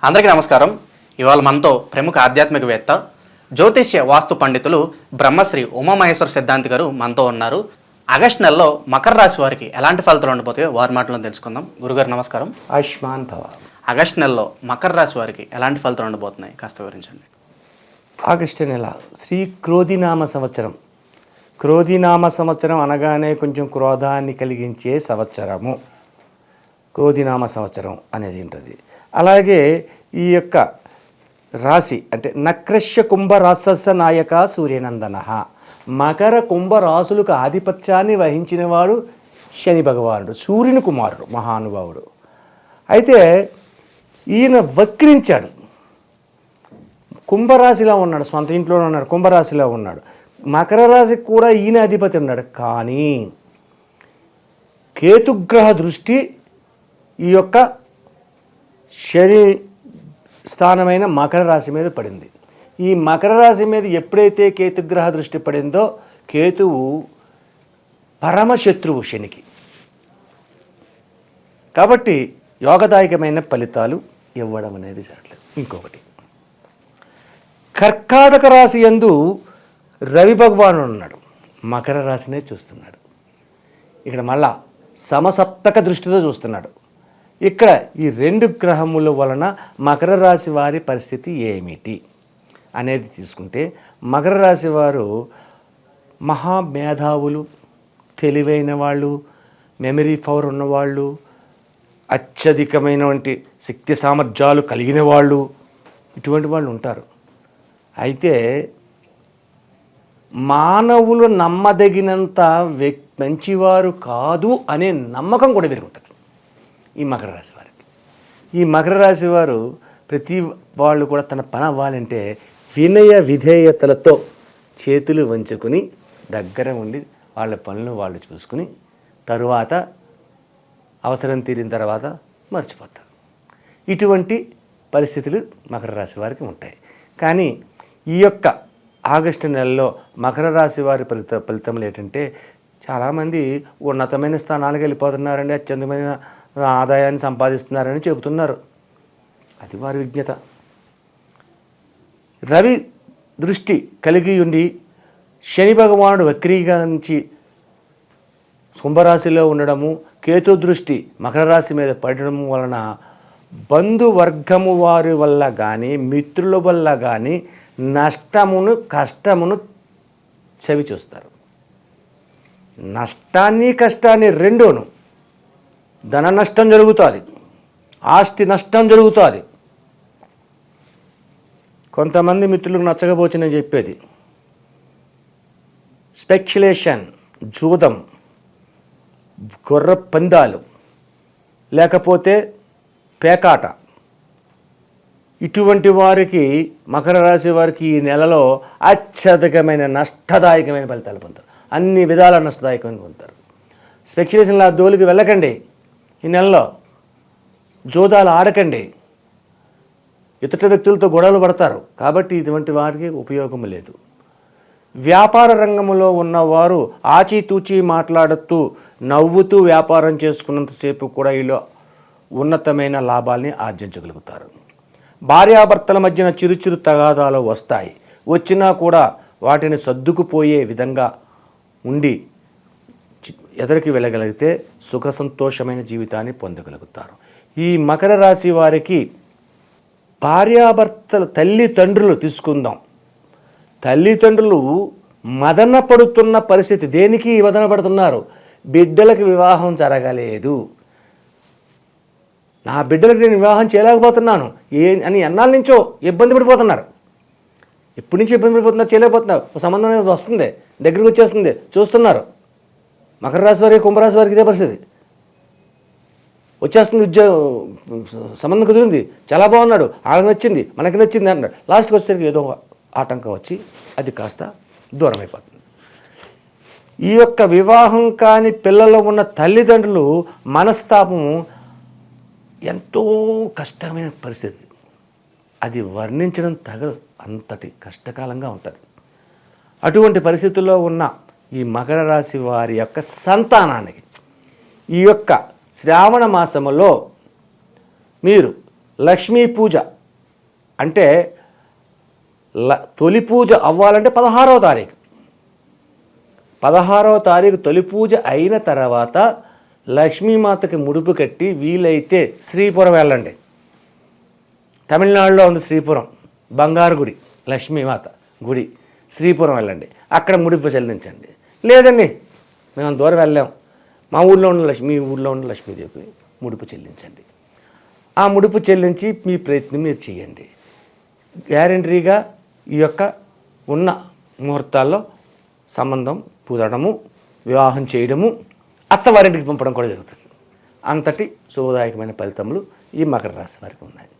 అందరికీ నమస్కారం. ఇవాళ మనతో ప్రముఖ ఆధ్యాత్మికవేత్త జ్యోతిష్య వాస్తు పండితులు బ్రహ్మశ్రీ ఉమామహేశ్వర సిద్ధాంతి గారు మనతో ఉన్నారు. ఆగస్టు నెలలో మకర రాశి వారికి ఎలాంటి ఫలితాలు ఉండబోతాయో వారి మాటలో తెలుసుకుందాం. గురుగారు నమస్కారం. ఆయుష్మాన్ భవ. ఆగస్టు నెలలో మకర రాశి వారికి ఎలాంటి ఫలితాలు ఉండబోతున్నాయి కాస్త వివరించండి. ఆగస్టు నెల శ్రీ క్రోధినామ సంవత్సరం. క్రోధినామ సంవత్సరం అనగానే కొంచెం క్రోధాన్ని కలిగించే సంవత్సరము క్రోధినామ సంవత్సరం అనేది ఉంటుంది. అలాగే ఈ యొక్క రాశి అంటే నక్రశ్య కుంభరాశస్య నాయక సూర్యనందన. మకర కుంభరాశులకు ఆధిపత్యాన్ని వహించినవాడు శని భగవానుడు, సూర్యుని కుమారుడు, మహానుభావుడు. అయితే ఈయన వక్రించాడు, కుంభరాశిలో ఉన్నాడు, సొంత ఇంట్లోనే ఉన్నాడు, కుంభరాశిలో ఉన్నాడు. మకర రాశికి కూడా ఈయన అధిపతి ఉన్నాడు. కానీ కేతుగ్రహ దృష్టి ఈ యొక్క శని స్థానమైన మకర రాశి మీద పడింది. ఈ మకర రాశి మీద ఎప్పుడైతే కేతుగ్రహ దృష్టి పడిందో కేతువు పరమశత్రువు శనికి. కాబట్టి యోగదాయకమైన ఫలితాలు ఇవ్వడం అనేది జరగలేదు. ఇంకొకటి, కర్కాటక రాశి యందు రవి భగవానుడు ఉన్నాడు, మకర రాశినే చూస్తున్నాడు. ఇక్కడ మళ్ళా సమసప్తక దృష్టితో చూస్తున్నాడు. ఇక్కడ ఈ రెండు గ్రహముల వలన మకర రాశి వారి పరిస్థితి ఏమిటి అనేది తీసుకుంటే, మకర రాశి వారు మహామేధావులు, తెలివైన వాళ్ళు, మెమరీ పవర్ ఉన్నవాళ్ళు, అత్యధికమైనటువంటి శక్తి సామర్థ్యాలు కలిగిన వాళ్ళు, ఇటువంటి వాళ్ళు ఉంటారు. అయితే మానవులు నమ్మదగినంత మంచివారు కాదు అనే నమ్మకం కూడా పెరుగుతుంది ఈ మకర రాశి వారికి. ఈ మకర రాశి వారు ప్రతి వాళ్ళు కూడా తన పని అవ్వాలంటే వినయ విధేయతలతో చేతులు వంచుకుని దగ్గర ఉండి వాళ్ళ పనులు వాళ్ళు చూసుకుని తరువాత అవసరం తీరిన తర్వాత మర్చిపోతారు. ఇటువంటి పరిస్థితులు మకర రాశి వారికి ఉంటాయి. కానీ ఈ యొక్క ఆగస్టు నెలలో మకర రాశి వారి ఫలితములు ఏంటంటే, చాలామంది ఉన్నతమైన స్థానాలకు వెళ్ళిపోతున్నారండి, అత్యంతమైన ఆదాయాన్ని సంపాదిస్తున్నారని చెబుతున్నారు. అది వారి విజ్ఞత. రవి దృష్టి కలిగి ఉండి శని భగవానుడు వక్రీకరించి కుంభరాశిలో ఉండడము, కేతు దృష్టి మకర రాశి మీద పడడం వలన బంధువర్గము వారి వల్ల కానీ మిత్రుల వల్ల కానీ నష్టమును కష్టమును చవి చూస్తారు. నష్టాన్ని కష్టాన్ని రెండూను, ధన నష్టం జరుగుతుంది, ఆస్తి నష్టం జరుగుతుంది. కొంతమంది మిత్రులకు నచ్చకపోవచ్చని చెప్పేది స్పెక్యులేషన్, జూదం, గొర్రె పందాలు, లేకపోతే పేకాట. ఇటువంటి వారికి మకర రాశి వారికి ఈ నెలలో అత్యధికమైన నష్టదాయకమైన ఫలితాలు పొందుతారు. అన్ని విధాల నష్టదాయకమైన పొందుతారు. స్పెక్యులేషన్ల దోలికి వెళ్ళకండి. ఈ నెలలో జోదాలు ఆడకండి. ఇతర వ్యక్తులతో గొడవలు పడతారు. కాబట్టి ఇటువంటి వారికి ఉపయోగం లేదు. వ్యాపార రంగంలో ఉన్నవారు ఆచితూచి మాట్లాడుతూ నవ్వుతూ వ్యాపారం చేసుకున్నంతసేపు కూడా వీళ్ళు ఉన్నతమైన లాభాల్ని ఆర్జించగలుగుతారు. భార్యాభర్తల మధ్యన చిరుచిరు తగాదాలు వస్తాయి. వచ్చినా కూడా వాటిని సర్దుకుపోయే విధంగా ఉండి ఎదరికి వెళ్ళగలిగితే సుఖ సంతోషమైన జీవితాన్ని పొందగలుగుతారు. ఈ మకర రాశి వారికి భార్యాభర్తల తల్లిదండ్రులు తీసుకుందాం. తల్లిదండ్రులు మదన పడుతున్న పరిస్థితి. దేనికి మదన పడుతున్నారు? బిడ్డలకు వివాహం జరగలేదు, నా బిడ్డలకు నేను వివాహం చేయలేకపోతున్నాను అని ఎన్నాళ్ళ నుంచో ఇబ్బంది పడిపోతున్నారు. ఎప్పటి నుంచి ఇబ్బంది పడిపోతున్నారు, చేయలేకపోతున్నారు. సంబంధం అనేది వస్తుంది, దగ్గరికి వచ్చేస్తుంది, చూస్తున్నారు. మకర రాశి వారికి కుంభరాశి వారికి ఇదే పరిస్థితి. వచ్చేస్తుంది, సంబంధం కుదిరింది, చాలా బాగున్నాడు, ఆమె నచ్చింది, మనకి నచ్చింది అన్నాడు. లాస్ట్కి వచ్చేసరికి ఏదో ఆటంకం వచ్చి అది కాస్త దూరం అయిపోతుంది. ఈ యొక్క వివాహం కాని పిల్లల్లో ఉన్న తల్లిదండ్రులు మనస్తాపం ఎంతో కష్టమైన పరిస్థితి. అది వర్ణించడం తగదు, అంతటి కష్టకాలంగా ఉంటుంది. అటువంటి పరిస్థితుల్లో ఉన్న ఈ మకర రాశి వారి యొక్క సంతానానికి ఈ యొక్క శ్రావణ మాసములో మీరు లక్ష్మీ పూజ అంటే తొలి పూజ అవ్వాలంటే 16వ తారీఖు. 16వ తారీఖు తొలి పూజ అయిన తర్వాత లక్ష్మీమాతకి ముడుపు కట్టి వీలైతే శ్రీపురం వెళ్ళండి. తమిళనాడులో ఉంది శ్రీపురం, బంగారు గుడి, లక్ష్మీమాత గుడి. శ్రీపురం వెళ్ళండి, అక్కడ ముడుపు చెల్లించండి. లేదండి మేము దూరం వెళ్ళాం, మా ఊళ్ళో ఉన్న మీ ఊళ్ళో ఉన్న లక్ష్మీదేవికి ముడుపు చెల్లించండి. ఆ ముడుపు చెల్లించి మీ ప్రయత్నం మీరు చేయండి. గ్యారంటీగా ఈ యొక్క ఉన్న ముహూర్తాల్లో సంబంధం కుదరడము, వివాహం చేయడము, అత్తవారింటికి పంపడం కూడా జరుగుతుంది. అంతటి శుభదాయకమైన ఫలితములు ఈ మకర రాశి వారికి ఉన్నాయి.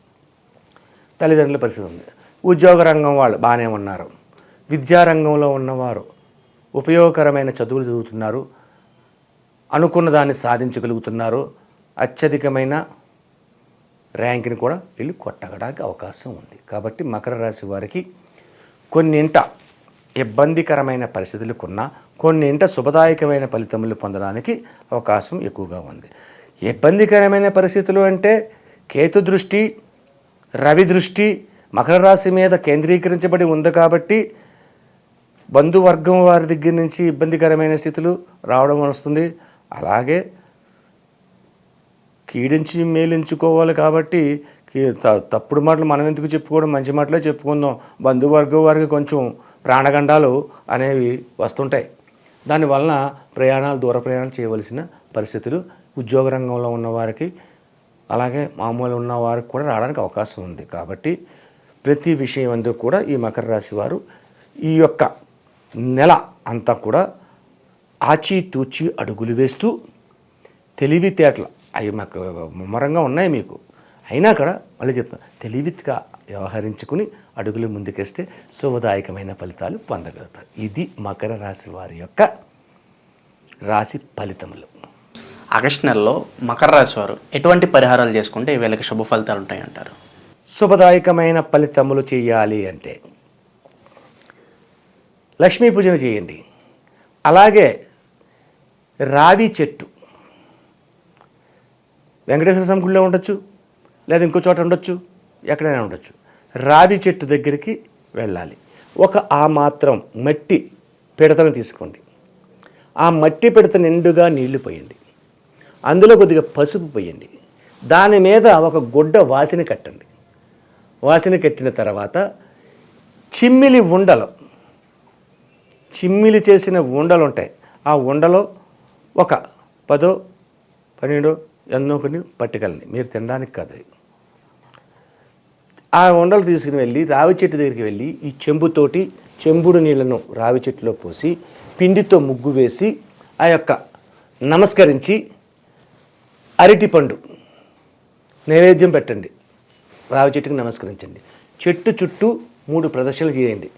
తల్లిదండ్రుల పరిస్థితి ఉంది. ఉద్యోగ రంగం వాళ్ళు బాగానే ఉన్నారు. విద్యారంగంలో ఉన్నవారు ఉపయోగకరమైన చదువులు చదువుతున్నారు, అనుకున్న దాన్ని సాధించగలుగుతున్నారు. అత్యధికమైన ర్యాంక్ని కూడా వెళ్ళి కొట్టడానికి అవకాశం ఉంది. కాబట్టి మకర రాశి వారికి కొన్నింట ఇబ్బందికరమైన పరిస్థితులకున్నా కొన్నింట శుభదాయకమైన ఫలితములు పొందడానికి అవకాశం ఎక్కువగా ఉంది. ఇబ్బందికరమైన పరిస్థితులు అంటే కేతు దృష్టి, రవి దృష్టి మకర రాశి మీద కేంద్రీకరించబడి ఉంది. కాబట్టి బంధువర్గం వారి దగ్గర నుంచి ఇబ్బందికరమైన స్థితులు రావడం వస్తుంది. అలాగే కీడించి మేలించుకోవాలి. కాబట్టి తప్పుడు మాటలు మనం ఎందుకు చెప్పుకోవడం, మంచి మాటలే చెప్పుకుందాం. బంధువర్గం వారికి కొంచెం ప్రాణగండాలు అనేవి వస్తుంటాయి. దానివలన దూర ప్రయాణాలు చేయవలసిన పరిస్థితులు ఉద్యోగ రంగంలో ఉన్నవారికి, అలాగే మామూలు ఉన్న వారికి కూడా రావడానికి అవకాశం ఉంది. కాబట్టి ప్రతి విషయం అందుకు కూడా ఈ మకర రాశి వారు ఈ యొక్క నెల అంతా కూడా ఆచితూచి అడుగులు వేస్తూ తెలివితేటలు అవి మాకు ముమ్మరంగా ఉన్నాయి మీకు, అయినా కూడా మళ్ళీ చెప్తాను, తెలివిగా వ్యవహరించుకుని అడుగులు ముందుకేస్తే శుభదాయకమైన ఫలితాలు పొందగలుగుతారు. ఇది మకర రాశి వారి యొక్క రాశి ఫలితములు. ఆగస్టు నెలలో మకర రాశి వారు ఎటువంటి పరిహారాలు చేసుకుంటే వీళ్ళకి శుభ ఫలితాలు ఉంటాయంటారు? శుభదాయకమైన ఫలితములు చేయాలి అంటే లక్ష్మీ పూజను చేయండి. అలాగే రావి చెట్టు వెంకటేశ్వర స్వామి గుడిలో ఉండొచ్చు, లేదా ఇంకో చోట ఉండొచ్చు, ఎక్కడైనా ఉండొచ్చు. రావి చెట్టు దగ్గరికి వెళ్ళాలి. ఆ మాత్రం మట్టి పిడతను తీసుకోండి. ఆ మట్టి పిడత నిండుగా నీళ్లు పోయండి. అందులో కొద్దిగా పసుపు పోయండి. దాని మీద ఒక గుడ్డ వాసిని కట్టండి. వాసిని కట్టిన తర్వాత చిమ్మిలి చేసిన ఉండలు ఉంటాయి. ఆ ఉండలో ఒక 10, 12 ఎన్నో కొన్ని పట్టుకెళ్ళండి, మీరు తినడానికి కాదు. ఆ ఉండలు తీసుకుని వెళ్ళి రావి చెట్టు దగ్గరికి వెళ్ళి ఈ చెంబుడు నీళ్లను రావి చెట్టులో పోసి పిండితో ముగ్గు వేసి ఆ యొక్క నమస్కరించి అరటిపండు నైవేద్యం పెట్టండి. రావి చెట్టుకి నమస్కరించండి. చెట్టు చుట్టూ 3 ప్రదక్షిణలు చేయండి.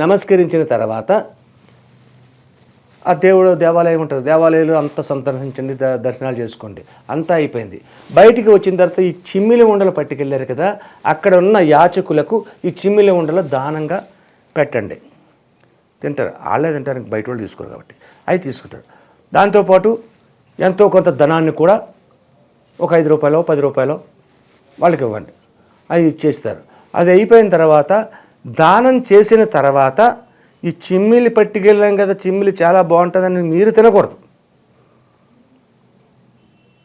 నమస్కరించిన తర్వాత ఆ దేవాలయం ఉంటుంది, దేవాలయాలు అంతా సందర్శించండి, దర్శనాలు చేసుకోండి. అంతా అయిపోయింది. బయటికి వచ్చిన తర్వాత ఈ చిమ్మిలి ఉండలు పట్టుకెళ్ళారు కదా, అక్కడ ఉన్న యాచకులకు ఈ చిమ్మిలి ఉండలు దానంగా పెట్టండి. తింటారు, వాళ్ళే తింటారు, బయట వాళ్ళు తీసుకోరు కాబట్టి అవి తీసుకుంటారు. దాంతోపాటు ఎంతో కొంత ధనాన్ని కూడా ఒక 5 రూపాయలు 10 రూపాయలు వాళ్ళకి ఇవ్వండి. అది ఇచ్చేస్తారు. అది అయిపోయిన తర్వాత దానం చేసిన తర్వాత ఈ చిమ్మిలి పట్టుకెళ్ళాం కదా, చిమ్మిలి చాలా బాగుంటుందని మీరు తినకూడదు,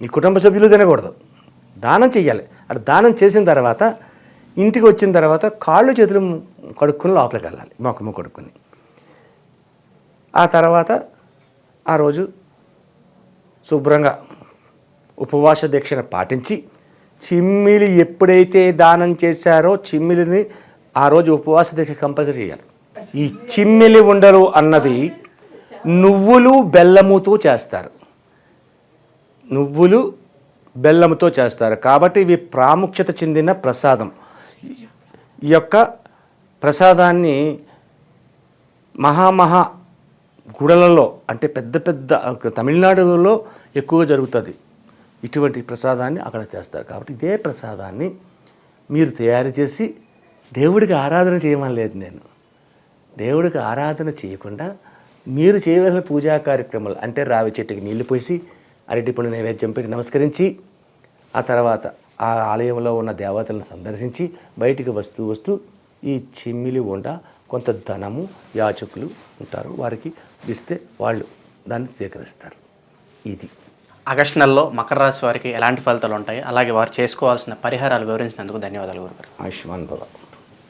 మీ కుటుంబ సభ్యులు తినకూడదు, దానం చెయ్యాలి. అటు దానం చేసిన తర్వాత ఇంటికి వచ్చిన తర్వాత కాళ్ళు చేతులు కడుక్కుని లోపలికి వెళ్ళాలి, మొక్కము కడుక్కుని. ఆ తర్వాత ఆ రోజు శుభ్రంగా ఉపవాస దీక్షను పాటించి చిమ్మిలి ఎప్పుడైతే దానం చేశారో చిమ్మిలిని ఆ రోజు ఉపవాస దీక్ష కంపల్సరీ చేయాలి. ఈ చిమ్మిలి ఉండలు అన్నవి నువ్వులు బెల్లముతో చేస్తారు. కాబట్టి ఇవి ప్రాముఖ్యత చెందిన ప్రసాదం. ఈ యొక్క ప్రసాదాన్ని మహా గుడలలో అంటే పెద్ద తమిళనాడులో ఎక్కువగా జరుగుతుంది. ఇటువంటి ప్రసాదాన్ని అక్కడ చేస్తారు. కాబట్టి ఇదే ప్రసాదాన్ని మీరు తయారు చేసి దేవుడికి ఆరాధన చేయమని లేదు నేను. దేవుడికి ఆరాధన చేయకుండా మీరు చేయవలసిన పూజా కార్యక్రమాలు అంటే రావి చెట్టుకి నీళ్లు పోసి అరటిపండు నైవేద్యం పెట్టి నమస్కరించి ఆ తర్వాత ఆ ఆలయంలో ఉన్న దేవతలను సందర్శించి బయటికి వస్తూ ఈ చిమ్మిలి ఉండ కొంత ధనము యాచకులు ఉంటారు, వారికి ఇస్తే వాళ్ళు దాన్ని స్వీకరిస్తారు. ఇది ఆగస్టు నెలలో మకర రాశి వారికి ఎలాంటి ఫలితాలు ఉంటాయి, అలాగే వారు చేసుకోవాల్సిన పరిహారాలు వివరించినందుకు ధన్యవాదాలు గురుగారు. ఆయుష్మాన్ భవ.